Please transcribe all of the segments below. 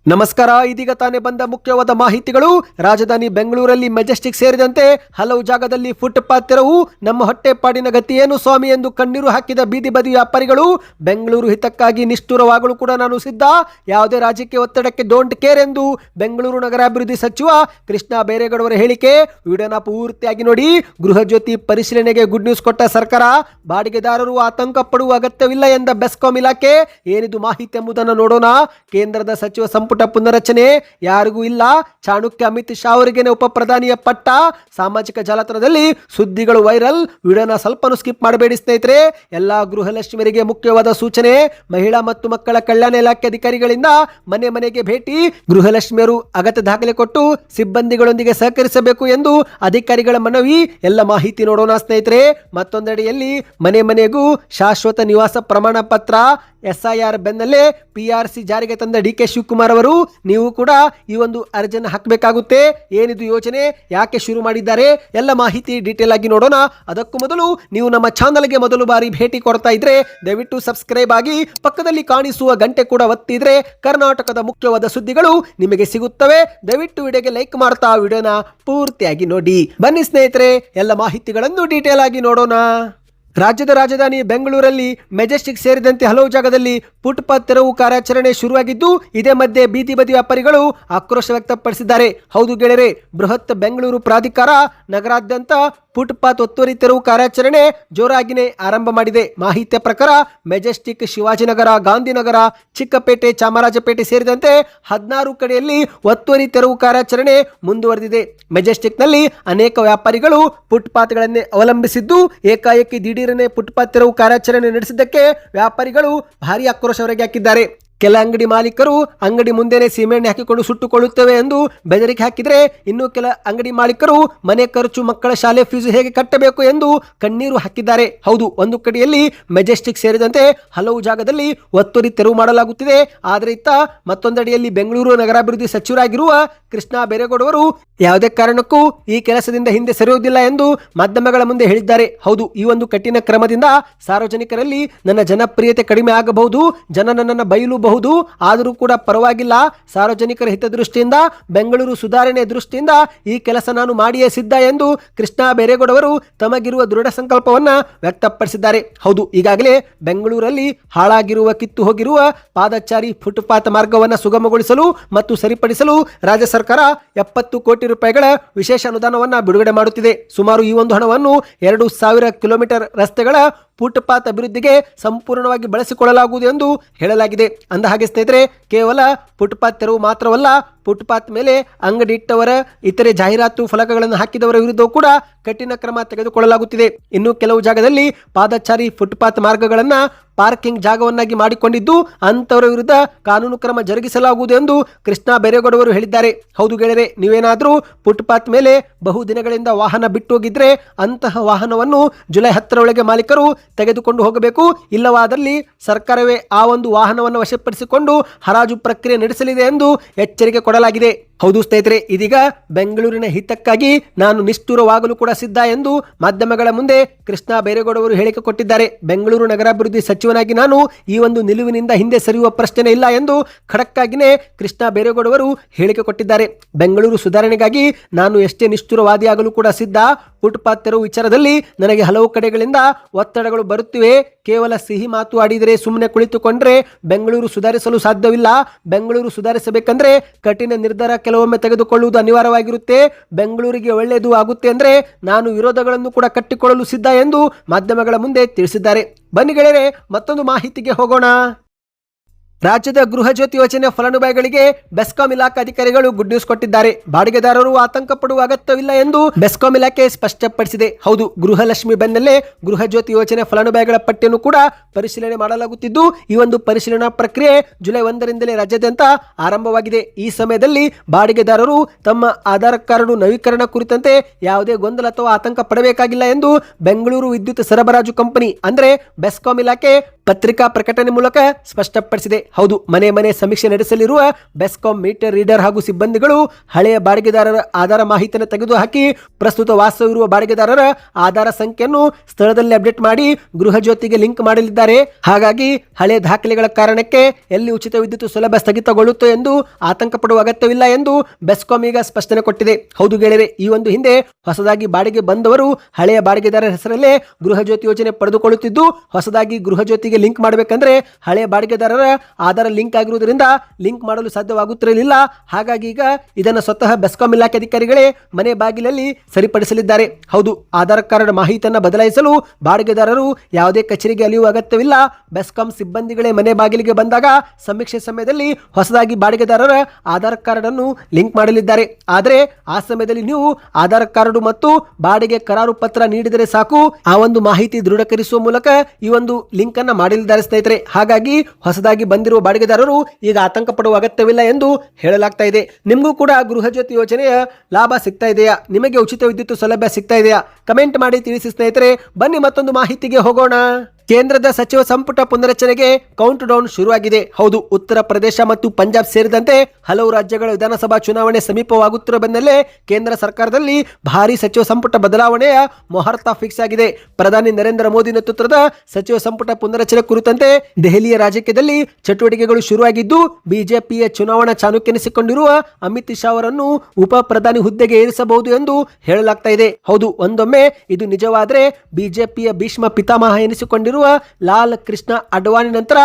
ನಮಸ್ಕಾರ. ಇದೀಗ ತಾನೇ ಬಂದ ಮುಖ್ಯವಾದ ಮಾಹಿತಿಗಳು. ರಾಜಧಾನಿ ಬೆಂಗಳೂರಲ್ಲಿ ಮೆಜೆಸ್ಟಿಕ್ ಸೇರಿದಂತೆ ಹಲವು ಜಾಗದಲ್ಲಿ ಫುಟ್ಪಾತ್ ತೆರವು. ನಮ್ಮ ಹೊಟ್ಟೆಪಾಡಿನ ಗತಿ ಏನು ಸ್ವಾಮಿ ಎಂದು ಕಣ್ಣೀರು ಹಾಕಿದ ಬೀದಿ ಬದಿ ವ್ಯಾಪಾರಿಗಳು. ಬೆಂಗಳೂರು ಹಿತಕ್ಕಾಗಿ ನಿಷ್ಠುರವಾಗಲು ಕೂಡ ನಾನು ಸಿದ್ಧ, ಯಾವುದೇ ರಾಜಕೀಯ ಒತ್ತಡಕ್ಕೆ ಡೋಂಟ್ ಕೇರ್ ಎಂದು ಬೆಂಗಳೂರು ನಗರಾಭಿವೃದ್ಧಿ ಸಚಿವ ಕೃಷ್ಣ ಬೈರೇಗೌಡರ ಹೇಳಿಕೆ. ವಿಡಿಯೋನ ಪೂರ್ತಿಯಾಗಿ ನೋಡಿ. ಗೃಹ ಜ್ಯೋತಿ ಪರಿಶೀಲನೆಗೆ ಗುಡ್ ನ್ಯೂಸ್ ಕೊಟ್ಟ ಸರ್ಕಾರ. ಬಾಡಿಗೆದಾರರು ಆತಂಕ ಪಡುವ ಅಗತ್ಯವಿಲ್ಲ ಎಂದ ಬೆಸ್ಕಾಂ ಇಲಾಖೆ. ಏನಿದು ಮಾಹಿತಿ ಎಂಬುದನ್ನು ನೋಡೋಣ. ಕೇಂದ್ರದ ಸಚಿವ ಸಂಪುಟ ಪುನರಚನೆ ಯಾರಿಗೂ ಇಲ್ಲ. ಚಾಣಕ್ಯ ಅಮಿತ್ ಶಾ ಅವರಿಗೆ ಉಪ ಪ್ರಧಾನಿಯ ಪಟ್ಟ. ಸಾಮಾಜಿಕ ಜಾಲತಾಣದಲ್ಲಿ ಸುದ್ದಿಗಳು ವೈರಲ್. ವಿಡಿಯೋನ ಸ್ವಲ್ಪ ಸ್ಕಿಪ್ ಮಾಡಬೇಡಿ ಸ್ನೇಹಿತರೆ. ಎಲ್ಲಾ ಗೃಹಲಕ್ಷ್ಮಿಯರಿಗೆ ಮುಖ್ಯವಾದ ಸೂಚನೆ. ಮಹಿಳಾ ಮತ್ತು ಮಕ್ಕಳ ಕಲ್ಯಾಣ ಇಲಾಖೆ ಅಧಿಕಾರಿಗಳಿಂದ ಮನೆ ಮನೆಗೆ ಭೇಟಿ. ಗೃಹಲಕ್ಷ್ಮಿಯರು ಅಗತ್ಯ ದಾಖಲೆ ಕೊಟ್ಟು ಸಿಬ್ಬಂದಿಗಳೊಂದಿಗೆ ಸಹಕರಿಸಬೇಕು ಎಂದು ಅಧಿಕಾರಿಗಳ ಮನವಿ. ಎಲ್ಲ ಮಾಹಿತಿ ನೋಡೋಣ ಸ್ನೇಹಿತರೆ. ಮತ್ತೊಂದೆಡೆಯಲ್ಲಿ ಮನೆ ಮನೆಗೂ ಶಾಶ್ವತ ನಿವಾಸ ಪ್ರಮಾಣ ಪತ್ರ. SIR ಬೆನ್ನಲ್ಲೇ PRC ಜಾರಿಗೆ ತಂದ DK ಶಿವಕುಮಾರ್ ಅವರು. ನೀವು ಕೂಡ ಈ ಒಂದು ಅರ್ಜಿಯನ್ನು ಹಾಕಬೇಕಾಗುತ್ತೆ. ಏನಿದು ಯೋಜನೆ, ಯಾಕೆ ಶುರು ಮಾಡಿದ್ದಾರೆ, ಎಲ್ಲ ಮಾಹಿತಿ ಡೀಟೇಲ್ ಆಗಿ ನೋಡೋಣ. ಅದಕ್ಕೂ ಮೊದಲು ನೀವು ನಮ್ಮ ಚಾನಲ್ಗೆ ಮೊದಲು ಬಾರಿ ಭೇಟಿ ಕೊಡ್ತಾ ಇದ್ರೆ ದಯವಿಟ್ಟು ಸಬ್ಸ್ಕ್ರೈಬ್ ಆಗಿ, ಪಕ್ಕದಲ್ಲಿ ಕಾಣಿಸುವ ಗಂಟೆ ಕೂಡ ಒತ್ತಿದ್ರೆ ಕರ್ನಾಟಕದ ಮುಖ್ಯವಾದ ಸುದ್ದಿಗಳು ನಿಮಗೆ ಸಿಗುತ್ತವೆ. ದಯವಿಟ್ಟು ವಿಡಿಯೋಗೆ ಲೈಕ್ ಮಾಡ್ತಾ ವಿಡಿಯೋನ ಪೂರ್ತಿಯಾಗಿ ನೋಡಿ. ಬನ್ನಿ ಸ್ನೇಹಿತರೆ, ಎಲ್ಲ ಮಾಹಿತಿಗಳನ್ನು ಡೀಟೇಲ್ ಆಗಿ ನೋಡೋಣ. ರಾಜ್ಯದ ರಾಜಧಾನಿ ಬೆಂಗಳೂರಲ್ಲಿ ಮೆಜೆಸ್ಟಿಕ್ ಸೇರಿದಂತೆ ಹಲವು ಜಾಗದಲ್ಲಿ ಫುಟ್ಪಾತ್ ತೆರವು ಕಾರ್ಯಾಚರಣೆ ಶುರುವಾಗಿದ್ದು, ಇದೇ ಮಧ್ಯೆ ಬೀದಿ ಬದಿ ವ್ಯಾಪಾರಿಗಳು ಆಕ್ರೋಶ ವ್ಯಕ್ತಪಡಿಸಿದ್ದಾರೆ. ಹೌದು ಗೆಳೆಯರೆ, ಬೃಹತ್ ಬೆಂಗಳೂರು ಪ್ರಾಧಿಕಾರ ನಗರಾದ್ಯಂತ ಫುಟ್ಪಾತ್ ಒತ್ತುವರಿ ತೆರವು ಕಾರ್ಯಾಚರಣೆ ಜೋರಾಗಿನೇ ಆರಂಭ ಮಾಡಿದೆ. ಮಾಹಿತಿಯ ಪ್ರಕಾರ ಮೆಜೆಸ್ಟಿಕ್, ಶಿವಾಜಿನಗರ, ಗಾಂಧಿನಗರ, ಚಿಕ್ಕಪೇಟೆ, ಚಾಮರಾಜಪೇಟೆ ಸೇರಿದಂತೆ 16 ಕಡೆಯಲ್ಲಿ ಒತ್ತುವರಿ ತೆರವು ಕಾರ್ಯಾಚರಣೆ ಮುಂದುವರೆದಿದೆ. ಮೆಜೆಸ್ಟಿಕ್ನಲ್ಲಿ ಅನೇಕ ವ್ಯಾಪಾರಿಗಳು ಫುಟ್ಪಾತ್ಗಳನ್ನೇ ಅವಲಂಬಿಸಿದ್ದು, ಏಕಾಏಕಿ ದಿಢೀರನೆ ಫುಟ್ಪಾತ್ ತೆರವು ಕಾರ್ಯಾಚರಣೆ ನಡೆಸಿದ್ದಕ್ಕೆ ವ್ಯಾಪಾರಿಗಳು ಭಾರಿ ಆಕ್ರೋಶ ಹೊರಗೆ ಹಾಕಿದ್ದಾರೆ. ಕೆಲ ಅಂಗಡಿ ಮಾಲೀಕರು ಅಂಗಡಿ ಮುಂದೆನೆ ಸೀಮೆಣ್ಣೆ ಹಾಕಿಕೊಂಡು ಸುಟ್ಟುಕೊಳ್ಳುತ್ತೇವೆ ಎಂದು ಬೆದರಿಕೆ ಹಾಕಿದರೆ, ಇನ್ನು ಕೆಲ ಅಂಗಡಿ ಮಾಲೀಕರು ಮನೆ ಖರ್ಚು, ಮಕ್ಕಳ ಶಾಲೆ ಫೀಸ್ ಹೇಗೆ ಕಟ್ಟಬೇಕು ಎಂದು ಕಣ್ಣೀರು ಹಾಕಿದ್ದಾರೆ. ಹೌದು, ಒಂದು ಕಡೆಯಲ್ಲಿ ಮೆಜೆಸ್ಟಿಕ್ ಸೇರಿದಂತೆ ಹಲವು ಜಾಗದಲ್ಲಿ ಒತ್ತುವರಿ ತೆರವು ಮಾಡಲಾಗುತ್ತಿದೆ. ಆದರೆ ಇತ್ತ ಮತ್ತೊಂದೆಡೆಯಲ್ಲಿ ಬೆಂಗಳೂರು ನಗರಾಭಿವೃದ್ಧಿ ಸಚಿವರಾಗಿರುವ ಕೃಷ್ಣ ಬೈರೇಗೌಡರು ಯಾವುದೇ ಕಾರಣಕ್ಕೂ ಈ ಕೆಲಸದಿಂದ ಹಿಂದೆ ಸರಿಯುವುದಿಲ್ಲ ಎಂದು ಮಾಧ್ಯಮಗಳ ಮುಂದೆ ಹೇಳಿದ್ದಾರೆ. ಹೌದು, ಈ ಒಂದು ಕಠಿಣ ಕ್ರಮದಿಂದ ಸಾರ್ವಜನಿಕರಲ್ಲಿ ನನ್ನ ಜನಪ್ರಿಯತೆ ಕಡಿಮೆ ಆಗಬಹುದು, ಜನ ನನ್ನನ್ನು ಬೈಯಲೂಬಹುದು, ಆದರೂ ಕೂಡ ಪರವಾಗಿಲ್ಲ. ಸಾರ್ವಜನಿಕರ ಹಿತದೃಷ್ಟಿಯಿಂದ, ಬೆಂಗಳೂರು ಸುಧಾರಣೆ ದೃಷ್ಟಿಯಿಂದ ಈ ಕೆಲಸ ನಾನು ಮಾಡಿಯೇ ಸಿದ್ಧ ಎಂದು ಕೃಷ್ಣ ಬೈರೇಗೌಡರು ತಮಗಿರುವ ದೃಢ ಸಂಕಲ್ಪವನ್ನ ವ್ಯಕ್ತಪಡಿಸಿದ್ದಾರೆ. ಹೌದು, ಈಗಾಗಲೇ ಬೆಂಗಳೂರಲ್ಲಿ ಹಾಳಾಗಿರುವ, ಕಿತ್ತು ಹೋಗಿರುವ ಪಾದಚಾರಿ ಫುಟ್ಪಾತ್ ಮಾರ್ಗವನ್ನು ಸುಗಮಗೊಳಿಸಲು ಮತ್ತು ಸರಿಪಡಿಸಲು ರಾಜ್ಯ ಸರ್ಕಾರ 70 ಕೋಟಿ ರೂಪಾಯಿಗಳ ವಿಶೇಷ ಅನುದಾನವನ್ನು ಬಿಡುಗಡೆ ಮಾಡುತ್ತಿದೆ. ಸುಮಾರು ಈ ಒಂದು ಹಣವನ್ನು 2,000 ಕಿಲೋಮೀಟರ್ ರಸ್ತೆಗಳ ಫುಟ್ಪಾತ್ ಅಭಿವೃದ್ಧಿಗೆ ಸಂಪೂರ್ಣವಾಗಿ ಬಳಸಿಕೊಳ್ಳಲಾಗುವುದು ಎಂದು ಹೇಳಲಾಗಿದೆ. ಅಂದ ಹಾಗೆ ಸ್ನೇಹಿತರೆ, ಕೇವಲ ಫುಟ್ಪಾತ್ ತೆರವು ಮಾತ್ರವಲ್ಲ, ಫುಟ್ಪಾತ್ ಮೇಲೆ ಅಂಗಡಿ ಇಟ್ಟವರ, ಇತರೆ ಜಾಹೀರಾತು ಫಲಕಗಳನ್ನು ಹಾಕಿದವರ ವಿರುದ್ಧವೂ ಕೂಡ ಕಠಿಣ ಕ್ರಮ ತೆಗೆದುಕೊಳ್ಳಲಾಗುತ್ತಿದೆ. ಇನ್ನು ಕೆಲವು ಜಾಗದಲ್ಲಿ ಪಾದಚಾರಿ ಫುಟ್ಪಾತ್ ಮಾರ್ಗಗಳನ್ನ ಪಾರ್ಕಿಂಗ್ ಜಾಗವನ್ನಾಗಿ ಮಾಡಿಕೊಂಡಿದ್ದು, ಅಂತವರ ವಿರುದ್ಧ ಕಾನೂನು ಕ್ರಮ ಜರುಗಿಸಲಾಗುವುದು ಎಂದು ಕೃಷ್ಣ ಬೈರೇಗೌಡರು ಹೇಳಿದ್ದಾರೆ. ಹೌದು ಗೆಳೆಯರೆ, ನೀವೇನಾದರೂ ಫುಟ್ಪಾತ್ ಮೇಲೆ ಬಹುದಿನಗಳಿಂದ ವಾಹನ ಬಿಟ್ಟು ಹೋಗಿದ್ರೆ ಅಂತಹ ವಾಹನವನ್ನು ಜುಲೈ 10 ಒಳಗೆ ಮಾಲೀಕರು ತೆಗೆದುಕೊಂಡು ಹೋಗಬೇಕು. ಇಲ್ಲವಾದಲ್ಲಿ ಸರ್ಕಾರವೇ ಆ ಒಂದು ವಾಹನವನ್ನು ವಶಪಡಿಸಿಕೊಂಡು ಹರಾಜು ಪ್ರಕ್ರಿಯೆ ನಡೆಸಲಿದೆ ಎಂದು ಎಚ್ಚರಿಕೆ ಕೊಡಲಾಗಿದೆ. ಹೌದು ಸ್ನೇಹಿತರೆ, ಇದೀಗ ಬೆಂಗಳೂರಿನ ಹಿತಕ್ಕಾಗಿ ನಾನು ನಿಷ್ಠುರವಾಗಲು ಕೂಡ ಸಿದ್ಧ ಎಂದು ಮಾಧ್ಯಮಗಳ ಮುಂದೆ ಕೃಷ್ಣ ಬೈರೇಗೌಡರು ಹೇಳಿಕೆ ಕೊಟ್ಟಿದ್ದಾರೆ. ಬೆಂಗಳೂರು ನಗರಾಭಿವೃದ್ಧಿ ಸಚಿವನಾಗಿ ನಾನು ಈ ಒಂದು ನಿಲುವಿನಿಂದ ಹಿಂದೆ ಸರಿಯುವ ಪ್ರಶ್ನೆ ಇಲ್ಲ ಎಂದು ಖಡಕ್ಕಾಗಿನೇ ಕೃಷ್ಣ ಬೈರೇಗೌಡರು ಹೇಳಿಕೆ ಕೊಟ್ಟಿದ್ದಾರೆ. ಬೆಂಗಳೂರು ಸುಧಾರಣೆಗಾಗಿ ನಾನು ಎಷ್ಟೇ ನಿಷ್ಠುರವಾದಿಯಾಗಲು ಕೂಡ ಸಿದ್ಧ. ಫುಟ್ಪಾತ್ ತೆರವು ವಿಚಾರದಲ್ಲಿ ನನಗೆ ಹಲವು ಕಡೆಗಳಿಂದ ಒತ್ತಡಗಳು ಬರುತ್ತಿವೆ. ಕೇವಲ ಸಿಹಿ ಮಾತು ಆಡಿದರೆ, ಸುಮ್ಮನೆ ಕುಳಿತುಕೊಂಡ್ರೆ ಬೆಂಗಳೂರು ಸುಧಾರಿಸಲು ಸಾಧ್ಯವಿಲ್ಲ. ಬೆಂಗಳೂರು ಸುಧಾರಿಸಬೇಕಂದ್ರೆ ಕಠಿಣ ನಿರ್ಧಾರ ಕೆಲವೊಮ್ಮೆ ತೆಗೆದುಕೊಳ್ಳುವುದು ಅನಿವಾರ್ಯವಾಗಿರುತ್ತೆ. ಬೆಂಗಳೂರಿಗೆ ಒಳ್ಳೆಯದು ಆಗುತ್ತೆ ಅಂದ್ರೆ ನಾನು ವಿರೋಧಗಳನ್ನು ಕೂಡ ಕಟ್ಟಿಕೊಳ್ಳಲು ಸಿದ್ಧ ಎಂದು ಮಾಧ್ಯಮಗಳ ಮುಂದೆ ತಿಳಿಸಿದ್ದಾರೆ. ಬನ್ನಿ ಗೆಳೆಯರೆ, ಮತ್ತೊಂದು ಮಾಹಿತಿಗೆ ಹೋಗೋಣ. ರಾಜ್ಯದ ಗೃಹ ಜ್ಯೋತಿ ಯೋಜನೆ ಫಲಾನುಭವಿಗಳಿಗೆ ಬೆಸ್ಕಾಂ ಇಲಾಖೆ ಅಧಿಕಾರಿಗಳು ಗುಡ್ ನ್ಯೂಸ್ ಕೊಟ್ಟಿದ್ದಾರೆ. ಬಾಡಿಗೆದಾರರು ಆತಂಕ ಪಡುವ ಅಗತ್ಯವಿಲ್ಲ ಎಂದು ಬೆಸ್ಕಾಂ ಇಲಾಖೆ ಸ್ಪಷ್ಟಪಡಿಸಿದೆ. ಹೌದು, ಗೃಹಲಕ್ಷ್ಮಿ ಬೆನ್ನಲ್ಲೇ ಗೃಹ ಜ್ಯೋತಿ ಯೋಜನೆ ಫಲಾನುಭವಿಗಳ ಪಟ್ಟಿಯನ್ನು ಕೂಡ ಪರಿಶೀಲನೆ ಮಾಡಲಾಗುತ್ತಿದ್ದು, ಈ ಒಂದು ಪರಿಶೀಲನಾ ಪ್ರಕ್ರಿಯೆ ಜುಲೈ 1ರಿಂದಲೇ ರಾಜ್ಯಾದ್ಯಂತ ಆರಂಭವಾಗಿದೆ. ಈ ಸಮಯದಲ್ಲಿ ಬಾಡಿಗೆದಾರರು ತಮ್ಮ ಆಧಾರ್ ಕಾರ್ಡ್ ನವೀಕರಣ ಕುರಿತಂತೆ ಯಾವುದೇ ಗೊಂದಲ ಅಥವಾ ಆತಂಕ ಪಡಬೇಕಾಗಿಲ್ಲ ಎಂದು ಬೆಂಗಳೂರು ವಿದ್ಯುತ್ ಸರಬರಾಜು ಕಂಪನಿ ಅಂದ್ರೆ ಬೆಸ್ಕಾಂ ಇಲಾಖೆ ಪತ್ರಿಕಾ ಪ್ರಕಟಣೆ ಮೂಲಕ ಸ್ಪಷ್ಟಪಡಿಸಿದೆ. ಹೌದು, ಮನೆ ಮನೆ ಸಮೀಕ್ಷೆ ನಡೆಸಲಿರುವ ಬೆಸ್ಕಾಂ ಮೀಟರ್ ರೀಡರ್ ಹಾಗೂ ಸಿಬ್ಬಂದಿಗಳು ಹಳೆಯ ಬಾಡಿಗೆದಾರರ ಆಧಾರ ಮಾಹಿತಿಯನ್ನು ತೆಗೆದುಹಾಕಿ ಪ್ರಸ್ತುತ ವಾಸವಿರುವ ಬಾಡಿಗೆದಾರರ ಆಧಾರ ಸಂಖ್ಯೆಯನ್ನು ಸ್ಥಳದಲ್ಲಿ ಅಪ್ಡೇಟ್ ಮಾಡಿ ಗೃಹ ಜ್ಯೋತಿಗೆ ಲಿಂಕ್ ಮಾಡಲಿದ್ದಾರೆ. ಹಾಗಾಗಿ ಹಳೆ ದಾಖಲೆಗಳ ಕಾರಣಕ್ಕೆ ಎಲ್ಲಿ ಉಚಿತ ವಿದ್ಯುತ್ ಸೌಲಭ್ಯ ಸ್ಥಗಿತಗೊಳ್ಳುತ್ತೋ ಎಂದು ಆತಂಕ ಪಡುವ ಅಗತ್ಯವಿಲ್ಲ ಎಂದು ಬೆಸ್ಕಾಂ ಈಗ ಸ್ಪಷ್ಟನೆ ಕೊಟ್ಟಿದೆ. ಹೌದು ಗೆಳೆಯರೆ, ಈ ಒಂದು ಹಿಂದೆ ಹೊಸದಾಗಿ ಬಾಡಿಗೆ ಬಂದವರು ಹಳೆಯ ಬಾಡಿಗೆದಾರರ ಹೆಸರಲ್ಲೇ ಗೃಹ ಜ್ಯೋತಿ ಯೋಜನೆ ಪಡೆದುಕೊಳ್ಳುತ್ತಿದ್ದು, ಹೊಸದಾಗಿ ಗೃಹ ಜ್ಯೋತಿಗೆ ಲಿಂಕ್ ಮಾಡಬೇಕಂದ್ರೆ ಹಳೆಯ ಬಾಡಿಗೆದಾರರ ಆಧಾರ ಲಿಂಕ್ ಆಗಿರುವುದರಿಂದ ಲಿಂಕ್ ಮಾಡಲು ಸಾಧ್ಯವಾಗುತ್ತಿರಲಿಲ್ಲ. ಹಾಗಾಗಿ ಈಗ ಇದನ್ನು ಸ್ವತಃ ಬೆಸ್ಕಾಂ ಇಲಾಖೆ ಅಧಿಕಾರಿಗಳೇ ಮನೆ ಬಾಗಿಲಲ್ಲಿ ಸರಿಪಡಿಸಲಿದ್ದಾರೆ. ಹೌದು, ಆಧಾರ್ ಕಾರ್ಡ್ ಮಾಹಿತಿಯನ್ನು ಬದಲಾಯಿಸಲು ಬಾಡಿಗೆದಾರರು ಯಾವುದೇ ಕಚೇರಿಗೆ ಅಲಿಯುವ ಅಗತ್ಯವಿಲ್ಲ. ಬೆಸ್ಕಾಂ ಸಿಬ್ಬಂದಿಗಳೇ ಮನೆ ಬಾಗಿಲಿಗೆ ಬಂದಾಗ ಸಮೀಕ್ಷೆ ಸಮಯದಲ್ಲಿ ಹೊಸದಾಗಿ ಬಾಡಿಗೆದಾರರ ಆಧಾರ್ ಕಾರ್ಡ್ ಅನ್ನು ಲಿಂಕ್ ಮಾಡಲಿದ್ದಾರೆ. ಆದರೆ ಆ ಸಮಯದಲ್ಲಿ ನೀವು ಆಧಾರ್ ಕಾರ್ಡ್ ಮತ್ತು ಬಾಡಿಗೆ ಕರಾರು ಪತ್ರ ನೀಡಿದರೆ ಸಾಕು, ಆ ಒಂದು ಮಾಹಿತಿ ದೃಢೀಕರಿಸುವ ಮೂಲಕ ಈ ಒಂದು ಲಿಂಕ್ ಅನ್ನ ಮಾಡಲಿದ್ದಾರೆ ಸ್ನೇಹಿತರೆ. ಹಾಗಾಗಿ ಹೊಸದಾಗಿ ಬಂದಿರುವ ಬಾಡಿಗೆದಾರರು ಈಗ ಆತಂಕ ಪಡುವ ಅಗತ್ಯವಿಲ್ಲ ಎಂದು ಹೇಳಲಾಗ್ತಾ ಇದೆ. ನಿಮಗೂ ಕೂಡ ಗೃಹ ಜ್ಯೋತಿ ಯೋಜನೆಯ ಲಾಭ ಸಿಗ್ತಾ ಇದೆಯಾ? ನಿಮಗೆ ಉಚಿತ ವಿದ್ಯುತ್ ಸೌಲಭ್ಯ ಸಿಗ್ತಾ ಇದೆಯಾ? ಕಮೆಂಟ್ ಮಾಡಿ ತಿಳಿಸಿ ಸ್ನೇಹಿತರೆ. ಬನ್ನಿ ಮತ್ತೊಂದು ಮಾಹಿತಿಗೆ ಹೋಗೋಣ. ಕೇಂದ್ರದ ಸಚಿವ ಸಂಪುಟ ಪುನರಚನೆಗೆ ಕೌಂಟ್ ಡೌನ್ ಶುರುವಾಗಿದೆ. ಹೌದು, ಉತ್ತರ ಪ್ರದೇಶ ಮತ್ತು ಪಂಜಾಬ್ ಸೇರಿದಂತೆ ಹಲವು ರಾಜ್ಯಗಳ ವಿಧಾನಸಭಾ ಚುನಾವಣೆ ಸಮೀಪವಾಗುತ್ತಿರುವ ಬೆನ್ನಲ್ಲೇ ಕೇಂದ್ರ ಸರ್ಕಾರದಲ್ಲಿ ಭಾರಿ ಸಚಿವ ಸಂಪುಟ ಬದಲಾವಣೆಯ ಮುಹೂರ್ತ ಫಿಕ್ಸ್ ಆಗಿದೆ. ಪ್ರಧಾನಿ ನರೇಂದ್ರ ಮೋದಿ ನೇತೃತ್ವದ ಸಚಿವ ಸಂಪುಟ ಪುನರಚನೆ ಕುರಿತಂತೆ ದೆಹಲಿಯ ರಾಜಕೀಯದಲ್ಲಿ ಚಟುವಟಿಕೆಗಳು ಶುರುವಾಗಿದ್ದು, ಬಿಜೆಪಿಯ ಚುನಾವಣಾ ಚಾಣಕ್ಯನಿಸಿಕೊಂಡಿರುವ ಅಮಿತ್ ಶಾ ಅವರನ್ನು ಉಪ ಪ್ರಧಾನಿ ಹುದ್ದೆಗೆ ಏರಿಸಬಹುದು ಎಂದು ಹೇಳಲಾಗ್ತಾ ಇದೆ. ಹೌದು, ಒಂದೊಮ್ಮೆ ಇದು ನಿಜವಾದರೆ ಬಿಜೆಪಿಯ ಭೀಷ್ಮ ಪಿತಾಮಹ ಎನಿಸಿಕೊಂಡಿರುವ ಲಾಲ್ ಕೃಷ್ಣ ಅಡ್ವಾಣಿ ನಂತರ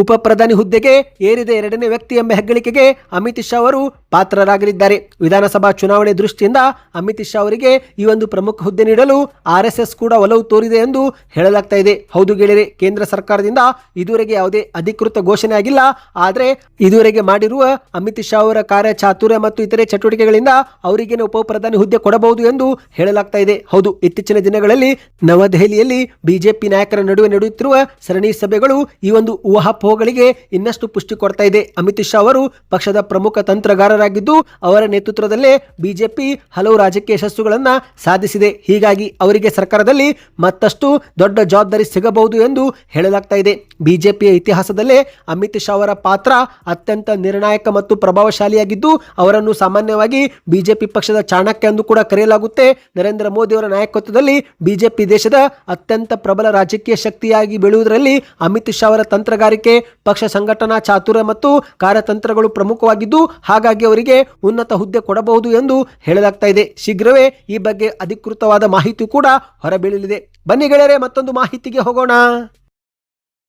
ಉಪ ಪ್ರಧಾನಿ ಹುದ್ದೆಗೆ ಏರಿದ ಎರಡನೇ ವ್ಯಕ್ತಿ ಎಂಬ ಹೆಗ್ಗಳಿಕೆಗೆ ಅಮಿತ್ ಶಾ ಅವರು ಪಾತ್ರರಾಗಲಿದ್ದಾರೆ. ವಿಧಾನಸಭಾ ಚುನಾವಣೆ ದೃಷ್ಟಿಯಿಂದ ಅಮಿತ್ ಶಾ ಅವರಿಗೆ ಈ ಒಂದು ಪ್ರಮುಖ ಹುದ್ದೆ ನೀಡಲು RSS ಕೂಡ ಒಲವು ತೋರಿದೆ ಎಂದು ಹೇಳಲಾಗ್ತಾ ಇದೆ. ಹೌದು ಗೆಳೆಯರೆ, ಕೇಂದ್ರ ಸರ್ಕಾರದಿಂದ ಇದುವರೆಗೆ ಯಾವುದೇ ಅಧಿಕೃತ ಘೋಷಣೆ ಆಗಿಲ್ಲ. ಆದರೆ ಇದುವರೆಗೆ ಮಾಡಿರುವ ಅಮಿತ್ ಶಾ ಅವರ ಕಾರ್ಯ ಚಾತುರ್ಯ ಮತ್ತು ಇತರೆ ಚಟುವಟಿಕೆಗಳಿಂದ ಅವರಿಗೇನು ಉಪ ಪ್ರಧಾನಿ ಹುದ್ದೆ ಕೊಡಬಹುದು ಎಂದು ಹೇಳಲಾಗ್ತಾ ಇದೆ. ಹೌದು, ಇತ್ತೀಚಿನ ದಿನಗಳಲ್ಲಿ ನವದೆಹಲಿಯಲ್ಲಿ ಬಿಜೆಪಿ ನಾಯಕರ ನಡುವೆ ನಡೆಯುತ್ತಿರುವ ಸರಣಿ ಸಭೆಗಳು ಈ ಒಂದು ಊಹಾಪೋಹಗಳಿಗೆ ಇನ್ನಷ್ಟು ಪುಷ್ಟಿ ಕೊಡ್ತಾ ಇದೆ. ಅಮಿತ್ ಶಾ ಅವರು ಪಕ್ಷದ ಪ್ರಮುಖ ತಂತ್ರಗಾರರಾಗಿದ್ದು, ಅವರ ನೇತೃತ್ವದಲ್ಲೇ ಬಿಜೆಪಿ ಹಲವು ರಾಜಕೀಯ ಯಶಸ್ಸುಗಳನ್ನ ಸಾಧಿಸಿದೆ. ಹೀಗಾಗಿ ಅವರಿಗೆ ಸರ್ಕಾರದಲ್ಲಿ ಮತ್ತಷ್ಟು ದೊಡ್ಡ ಜವಾಬ್ದಾರಿ ಸಿಗಬಹುದು ಎಂದು ಹೇಳಲಾಗ್ತಾ ಇದೆ. ಬಿಜೆಪಿಯ ಇತಿಹಾಸದಲ್ಲೇ ಅಮಿತ್ ಶಾ ಅವರ ಪಾತ್ರ ಅತ್ಯಂತ ನಿರ್ಣಾಯಕ ಮತ್ತು ಪ್ರಭಾವಶಾಲಿಯಾಗಿದ್ದು, ಅವರನ್ನು ಸಾಮಾನ್ಯವಾಗಿ ಬಿಜೆಪಿ ಪಕ್ಷದ ಚಾಣಕ್ಯ ಎಂದು ಕೂಡ ಕರೆಯಲಾಗುತ್ತೆ. ನರೇಂದ್ರ ಮೋದಿ ಅವರ ನಾಯಕತ್ವದಲ್ಲಿ ಬಿಜೆಪಿ ದೇಶದ ಅತ್ಯಂತ ಪ್ರಬಲ ರಾಜಕೀಯ ಶಕ್ತಿಯಾಗಿ ಬೆಳೆಯುವುದರಲ್ಲಿ ಅಮಿತ್ ಶಾ ಅವರ ತಂತ್ರಗಾರಿಕೆ, ಪಕ್ಷ ಸಂಘಟನಾ ಚಾತುರ್ಯ ಮತ್ತು ಕಾರ್ಯತಂತ್ರಗಳು ಪ್ರಮುಖವಾಗಿದ್ದು, ಹಾಗಾಗಿ ಅವರಿಗೆ ಉನ್ನತ ಹುದ್ದೆ ಕೊಡಬಹುದು ಎಂದು ಹೇಳಲಾಗ್ತಾ ಇದೆ. ಶೀಘ್ರವೇ ಈ ಬಗ್ಗೆ ಅಧಿಕೃತವಾದ ಮಾಹಿತಿ ಕೂಡ ಹೊರಬೀಳಲಿದೆ. ಬನ್ನಿ ಗೆಳೆಯರೆ, ಮತ್ತೊಂದು ಮಾಹಿತಿಗೆ ಹೋಗೋಣ.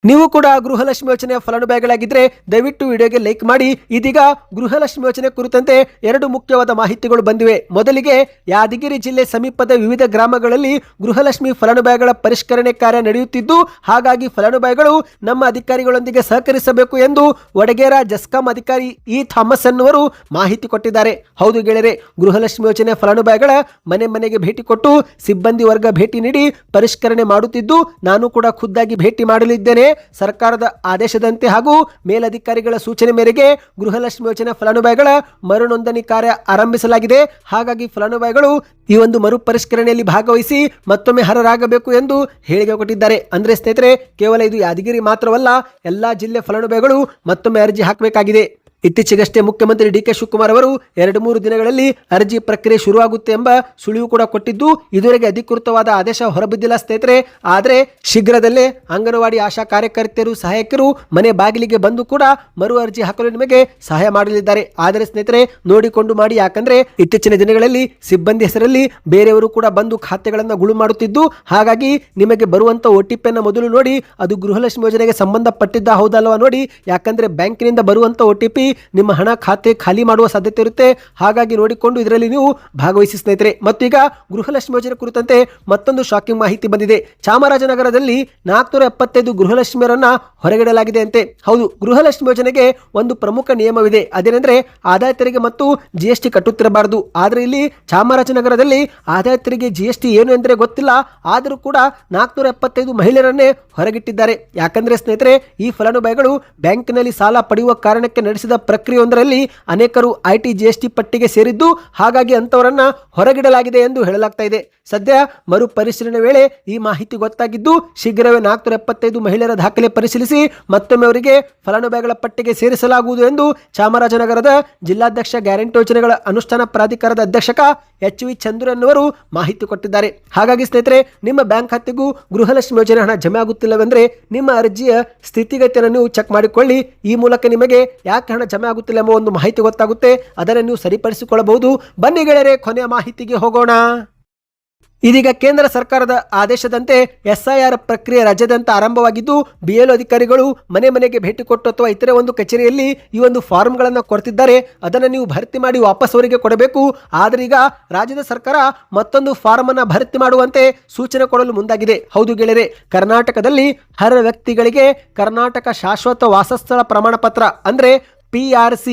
ನೀವು ಕೂಡ ಗೃಹಲಕ್ಷ್ಮಿ ಯೋಜನೆಯ ಫಲಾನುಭವಿಗಳಾಗಿದ್ದರೆ ದಯವಿಟ್ಟು ವಿಡಿಯೋಗೆ ಲೈಕ್ ಮಾಡಿ. ಇದೀಗ ಗೃಹಲಕ್ಷ್ಮಿ ಯೋಜನೆ ಕುರಿತಂತೆ ಎರಡು ಮುಖ್ಯವಾದ ಮಾಹಿತಿಗಳು ಬಂದಿವೆ. ಮೊದಲಿಗೆ ಯಾದಗಿರಿ ಜಿಲ್ಲೆ ಸಮೀಪದ ವಿವಿಧ ಗ್ರಾಮಗಳಲ್ಲಿ ಗೃಹಲಕ್ಷ್ಮಿ ಫಲಾನುಭವಿಗಳ ಪರಿಷ್ಕರಣೆ ಕಾರ್ಯ ನಡೆಯುತ್ತಿದ್ದು, ಹಾಗಾಗಿ ಫಲಾನುಭವಿಗಳು ನಮ್ಮ ಅಧಿಕಾರಿಗಳೊಂದಿಗೆ ಸಹಕರಿಸಬೇಕು ಎಂದು ವಡಗೇರ ಜಸ್ಕಾಂ ಅಧಿಕಾರಿ ಇ ಥಾಮಸ್ ಎನ್ನುವರು ಮಾಹಿತಿ ಕೊಟ್ಟಿದ್ದಾರೆ. ಹೌದು ಗೆಳೆಯರೆ, ಗೃಹಲಕ್ಷ್ಮಿ ಯೋಜನೆ ಫಲಾನುಭವಿಗಳ ಮನೆ ಮನೆಗೆ ಭೇಟಿ ಕೊಟ್ಟು ಸಿಬ್ಬಂದಿ ವರ್ಗ ಭೇಟಿ ನೀಡಿ ಪರಿಷ್ಕರಣೆ ಮಾಡುತ್ತಿದ್ದು, ನಾನು ಕೂಡ ಖುದ್ದಾಗಿ ಭೇಟಿ ಮಾಡಲಿದ್ದೇನೆ. ಸರ್ಕಾರದ ಆದೇಶದಂತೆ ಹಾಗೂ ಮೇಲಧಿಕಾರಿಗಳ ಸೂಚನೆ ಮೇರೆಗೆ ಗೃಹಲಕ್ಷ್ಮಿ ಯೋಜನೆ ಫಲಾನುಭವಿಗಳ ಮರು ನೋಂದಣಿ ಕಾರ್ಯ ಆರಂಭಿಸಲಾಗಿದೆ. ಹಾಗಾಗಿ ಫಲಾನುಭವಿಗಳು ಈ ಒಂದು ಮರು ಪರಿಷ್ಕರಣೆಯಲ್ಲಿ ಭಾಗವಹಿಸಿ ಮತ್ತೊಮ್ಮೆ ಅರ್ಹರಾಗಬೇಕು ಎಂದು ಹೇಳಿಕೆ ಕೊಟ್ಟಿದ್ದಾರೆ. ಅಂದ್ರೆ ಸ್ನೇಹಿತರೆ, ಕೇವಲ ಇದು ಯಾದಗಿರಿ ಮಾತ್ರವಲ್ಲ, ಎಲ್ಲಾ ಜಿಲ್ಲೆ ಫಲಾನುಭವಿಗಳು ಮತ್ತೊಮ್ಮೆ ಅರ್ಜಿ ಹಾಕಬೇಕಾಗಿದೆ. ಇತ್ತೀಚೆಗಷ್ಟೇ ಮುಖ್ಯಮಂತ್ರಿ ಡಿ.ಕೆ. ಶಿವಕುಮಾರ್ ಅವರು 2-3 ದಿನಗಳಲ್ಲಿ ಅರ್ಜಿ ಪ್ರಕ್ರಿಯೆ ಶುರುವಾಗುತ್ತೆ ಎಂಬ ಸುಳಿವು ಕೂಡ ಕೊಟ್ಟಿದ್ದು, ಇದುವರೆಗೆ ಅಧಿಕೃತವಾದ ಆದೇಶ ಹೊರಬಿದ್ದಿಲ್ಲ ಸ್ನೇಹಿತರೆ. ಆದರೆ ಶೀಘ್ರದಲ್ಲೇ ಅಂಗನವಾಡಿ ಆಶಾ ಕಾರ್ಯಕರ್ತೆಯರು, ಸಹಾಯಕರು ಮನೆ ಬಾಗಿಲಿಗೆ ಬಂದು ಕೂಡ ಮರು ಅರ್ಜಿ ಹಾಕಲು ನಿಮಗೆ ಸಹಾಯ ಮಾಡಲಿದ್ದಾರೆ. ಆದರೆ ಸ್ನೇಹಿತರೆ, ನೋಡಿಕೊಂಡು ಮಾಡಿ. ಯಾಕಂದ್ರೆ ಇತ್ತೀಚಿನ ದಿನಗಳಲ್ಲಿ ಸಿಬ್ಬಂದಿ ಹೆಸರಲ್ಲಿ ಬೇರೆಯವರು ಕೂಡ ಬಂದು ಖಾತೆಗಳನ್ನು ಗುಳು ಮಾಡುತ್ತಿದ್ದು, ಹಾಗಾಗಿ ನಿಮಗೆ ಬರುವಂತ OTP ಅನ್ನು ಮೊದಲು ನೋಡಿ, ಅದು ಗೃಹಲಕ್ಷ್ಮಿ ಯೋಜನೆಗೆ ಸಂಬಂಧಪಟ್ಟಿದ್ದ ಹೌದಲ್ವಾ ನೋಡಿ. ಯಾಕಂದ್ರೆ ಬ್ಯಾಂಕಿನಿಂದ ಬರುವಂತ OTP ನಿಮ್ಮ ಹಣ ಖಾತೆ ಖಾಲಿ ಮಾಡುವ ಸಾಧ್ಯತೆ ಇರುತ್ತೆ. ಹಾಗಾಗಿ ನೋಡಿಕೊಂಡು ಇದರಲ್ಲಿ ನೀವು ಭಾಗವಹಿಸಿ ಸ್ನೇಹಿತರೆ. ಮತ್ತೀಗ ಗೃಹಲಕ್ಷ್ಮಿ ಯೋಜನೆ ಕುರಿತಂತೆ ಮತ್ತೊಂದು ಶಾಕಿಂಗ್ ಮಾಹಿತಿ ಬಂದಿದೆ. ಚಾಮರಾಜನಗರದಲ್ಲಿ 475 ಗೃಹಲಕ್ಷ್ಮಿಯರನ್ನ ಹೊರಗಿಡಲಾಗಿದೆ ಅಂತೆ. ಹೌದು, ಗೃಹಲಕ್ಷ್ಮಿ ಯೋಜನೆಗೆ ಒಂದು ಪ್ರಮುಖ ನಿಯಮವಿದೆ. ಅದೇನೆಂದ್ರೆ ಆದಾಯ ತೆರಿಗೆ ಮತ್ತು GST ಕಟ್ಟುತ್ತಿರಬಾರದು. ಆದ್ರೆ ಇಲ್ಲಿ ಚಾಮರಾಜನಗರದಲ್ಲಿ ಆದಾಯ ತೆರಿಗೆ GST ಏನು ಎಂದ್ರೆ ಗೊತ್ತಿಲ್ಲ. ಆದರೂ ಕೂಡ 475 ಮಹಿಳೆಯರನ್ನೇ ಹೊರಗಿಟ್ಟಿದ್ದಾರೆ. ಯಾಕಂದ್ರೆ ಸ್ನೇಹಿತರೆ, ಈ ಫಲಾನುಭವಿಗಳು ಬ್ಯಾಂಕಿನಲ್ಲಿ ಸಾಲ ಪಡೆಯುವ ಕಾರಣಕ್ಕೆ ನಡೆಸಿದ ಪ್ರಕ್ರಿಯೆಯೊಂದರಲ್ಲಿ ಅನೇಕರು IT GST ಪಟ್ಟಿಗೆ ಸೇರಿದ್ದು, ಹಾಗಾಗಿ ಅಂತವರನ್ನ ಹೊರಗಿಡಲಾಗಿದೆ ಎಂದು ಹೇಳಲಾಗ್ತಾ ಇದೆ. ಸದ್ಯ ಮರುಪರಿಶೀಲನೆ ವೇಳೆ ಈ ಮಾಹಿತಿ ಗೊತ್ತಾಗಿದ್ದು, ಶೀಘ್ರವೇ 475 ಮಹಿಳೆಯರ ದಾಖಲೆ ಪರಿಶೀಲಿಸಿ ಮತ್ತೊಮ್ಮೆ ಅವರಿಗೆ ಫಲಾನುಭವಿಗಳ ಪಟ್ಟಿಗೆ ಸೇರಿಸಲಾಗುವುದು ಎಂದು ಚಾಮರಾಜನಗರದ ಜಿಲ್ಲಾಧ್ಯಕ್ಷ ಗ್ಯಾರಂಟಿ ಯೋಜನೆಗಳ ಅನುಷ್ಠಾನ ಪ್ರಾಧಿಕಾರದ ಅಧ್ಯಕ್ಷಕ HV ಚಂದ್ರನ್ ಅವರು ಮಾಹಿತಿ ಕೊಟ್ಟಿದ್ದಾರೆ. ಹಾಗಾಗಿ ಸ್ನೇಹಿತರೆ, ನಿಮ್ಮ ಬ್ಯಾಂಕ್ ಖಾತೆಗೂ ಗೃಹಲಕ್ಷ್ಮಿ ಯೋಜನೆ ಹಣ ಜಮೆ ಆಗುತ್ತಿಲ್ಲವೆಂದರೆ ನಿಮ್ಮ ಅರ್ಜಿಯ ಸ್ಥಿತಿಗತಿಯನ್ನು ನೀವು ಚೆಕ್ ಮಾಡಿಕೊಳ್ಳಿ. ಈ ಮೂಲಕ ನಿಮಗೆ ಯಾಕೆ ಹಣ ಜಮೆ ಆಗುತ್ತಿಲ್ಲ ಎಂಬ ಒಂದು ಮಾಹಿತಿ ಗೊತ್ತಾಗುತ್ತೆ. ಅದನ್ನು ನೀವು ಸರಿಪಡಿಸಿಕೊಳ್ಳಬಹುದು. ಬನ್ನಿ ಗೆಳೆಯರೆ, ಕೊನೆಯ ಮಾಹಿತಿಗೆ ಹೋಗೋಣ. ಇದೀಗ ಕೇಂದ್ರ ಸರ್ಕಾರದ ಆದೇಶದಂತೆ SIR ಪ್ರಕ್ರಿಯೆ ರಾಜ್ಯಾದ್ಯಂತ ಆರಂಭವಾಗಿದ್ದು, BLO ಅಧಿಕಾರಿಗಳು ಮನೆ ಮನೆಗೆ ಭೇಟಿ ಕೊಟ್ಟು ಅಥವಾ ಇತರೆ ಒಂದು ಕಚೇರಿಯಲ್ಲಿ ಈ ಒಂದು ಫಾರ್ಮ್ಗಳನ್ನು ಕೊಡ್ತಿದ್ದಾರೆ. ಅದನ್ನು ನೀವು ಭರ್ತಿ ಮಾಡಿ ವಾಪಸ್ ಅವರಿಗೆ ಕೊಡಬೇಕು. ಆದರೆ ಈಗ ರಾಜ್ಯದ ಸರ್ಕಾರ ಮತ್ತೊಂದು ಫಾರ್ಮ್ ಅನ್ನು ಭರ್ತಿ ಮಾಡುವಂತೆ ಸೂಚನೆ ಕೊಡಲು ಮುಂದಾಗಿದೆ. ಹೌದು ಗೆಳೆಯರೆ, ಕರ್ನಾಟಕದಲ್ಲಿ ಅರ್ಹ ವ್ಯಕ್ತಿಗಳಿಗೆ ಕರ್ನಾಟಕ ಶಾಶ್ವತ ವಾಸಸ್ಥಳ ಪ್ರಮಾಣ ಪತ್ರ ಅಂದರೆ PRC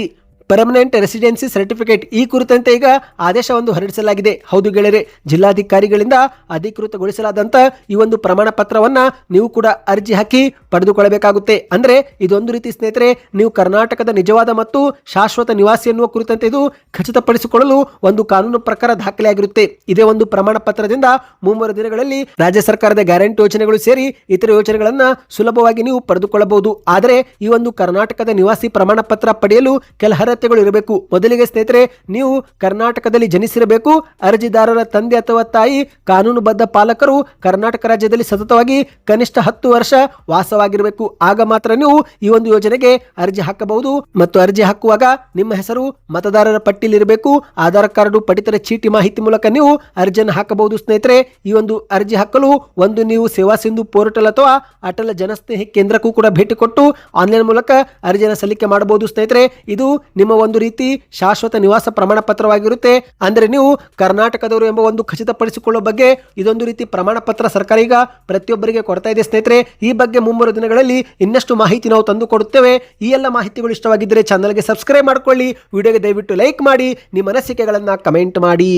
ಪರ್ಮನೆಂಟ್ ರೆಸಿಡೆನ್ಸಿ ಸರ್ಟಿಫಿಕೇಟ್ ಈ ಕುರಿತಂತೆ ಈಗ ಆದೇಶವನ್ನು ಹೊರಡಿಸಲಾಗಿದೆ. ಹೌದು ಗೆಳೆಯರೆ, ಜಿಲ್ಲಾಧಿಕಾರಿಗಳಿಂದ ಅಧಿಕೃತಗೊಳಿಸಲಾದಂಥ ಈ ಒಂದು ಪ್ರಮಾಣ ಪತ್ರವನ್ನು ನೀವು ಕೂಡ ಅರ್ಜಿ ಹಾಕಿ ಪಡೆದುಕೊಳ್ಳಬೇಕಾಗುತ್ತೆ. ಅಂದರೆ ಇದೊಂದು ರೀತಿ ಸ್ನೇಹಿತರೆ, ನೀವು ಕರ್ನಾಟಕದ ನಿಜವಾದ ಮತ್ತು ಶಾಶ್ವತ ನಿವಾಸಿ ಎನ್ನುವ ಕುರಿತಂತೆ ಇದು ಖಚಿತಪಡಿಸಿಕೊಳ್ಳಲು ಒಂದು ಕಾನೂನು ಪ್ರಕಾರ ದಾಖಲೆಯಾಗಿರುತ್ತೆ. ಇದೇ ಒಂದು ಪ್ರಮಾಣ ಪತ್ರದಿಂದ 3 ದಿನಗಳಲ್ಲಿ ರಾಜ್ಯ ಸರ್ಕಾರದ ಗ್ಯಾರಂಟಿ ಯೋಜನೆಗಳು ಸೇರಿ ಇತರ ಯೋಜನೆಗಳನ್ನು ಸುಲಭವಾಗಿ ನೀವು ಪಡೆದುಕೊಳ್ಳಬಹುದು. ಆದರೆ ಈ ಒಂದು ಕರ್ನಾಟಕದ ನಿವಾಸಿ ಪ್ರಮಾಣ ಪತ್ರ ಪಡೆಯಲು ಕೆಲ ಇರಬೇಕು. ಮೊದಲಿಗೆ ಸ್ನೇಹಿತರೆ, ನೀವು ಕರ್ನಾಟಕದಲ್ಲಿ ಜನಿಸಿರಬೇಕು. ಅರ್ಜಿದಾರರ ತಂದೆ ಅಥವಾ ತಾಯಿ ಕಾನೂನುಬದ್ಧ ಪಾಲಕರು ಕರ್ನಾಟಕ ರಾಜ್ಯದಲ್ಲಿ ಸತತವಾಗಿ ಕನಿಷ್ಠ 10 ವರ್ಷ ವಾಸವಾಗಿರಬೇಕು. ಆಗ ಮಾತ್ರ ನೀವು ಈ ಒಂದು ಯೋಜನೆಗೆ ಅರ್ಜಿ ಹಾಕಬಹುದು. ಮತ್ತು ಅರ್ಜಿ ಹಾಕುವಾಗ ನಿಮ್ಮ ಹೆಸರು ಮತದಾರರ ಪಟ್ಟಿಯಲ್ಲಿರಬೇಕು. ಆಧಾರ್ ಕಾರ್ಡ್, ಪಡಿತರ ಚೀಟಿ ಮಾಹಿತಿ ಮೂಲಕ ನೀವು ಅರ್ಜಿಯನ್ನು ಹಾಕಬಹುದು. ಸ್ನೇಹಿತರೆ, ಈ ಒಂದು ಅರ್ಜಿ ಹಾಕಲು ಒಂದು ನೀವು ಸೇವಾ ಸಿಂಧು ಪೋರ್ಟಲ್ ಅಥವಾ ಅಟಲ್ ಜನಸ್ನೇಹಿ ಕೇಂದ್ರಕ್ಕೂ ಕೂಡ ಭೇಟಿ ಕೊಟ್ಟು ಆನ್ಲೈನ್ ಮೂಲಕ ಅರ್ಜಿಯನ್ನು ಸಲ್ಲಿಕೆ ಮಾಡಬಹುದು. ಸ್ನೇಹಿತರೆ, ಇದು ನಿಮ್ಮ ಒಂದು ರೀತಿ ಶಾಶ್ವತ ನಿವಾಸ ಪ್ರಮಾಣ ಪತ್ರವಾಗಿರುತ್ತೆ. ಅಂದರೆ ನೀವು ಕರ್ನಾಟಕದವರು ಎಂಬ ಒಂದು ಖಚಿತಪಡಿಸಿಕೊಳ್ಳುವ ಬಗ್ಗೆ ಇದೊಂದು ರೀತಿ ಪ್ರಮಾಣ ಪತ್ರ ಸರ್ಕಾರ ಈಗ ಪ್ರತಿಯೊಬ್ಬರಿಗೆ ಕೊಡ್ತಾ ಇದೆ. ಸ್ನೇಹಿತರೆ, ಈ ಬಗ್ಗೆ 3 ದಿನಗಳಲ್ಲಿ ಇನ್ನಷ್ಟು ಮಾಹಿತಿ ನಾವು ತಂದು ಕೊಡುತ್ತೇವೆ. ಈ ಎಲ್ಲ ಮಾಹಿತಿಗಳು ಇಷ್ಟವಾಗಿದ್ದರೆ ಚಾನಲ್ಗೆ ಸಬ್ಸ್ಕ್ರೈಬ್ ಮಾಡಿಕೊಳ್ಳಿ. ವಿಡಿಯೋಗೆ ದಯವಿಟ್ಟು ಲೈಕ್ ಮಾಡಿ, ನಿಮ್ಮ ಅನಿಸಿಕೆಗಳನ್ನು ಕಮೆಂಟ್ ಮಾಡಿ.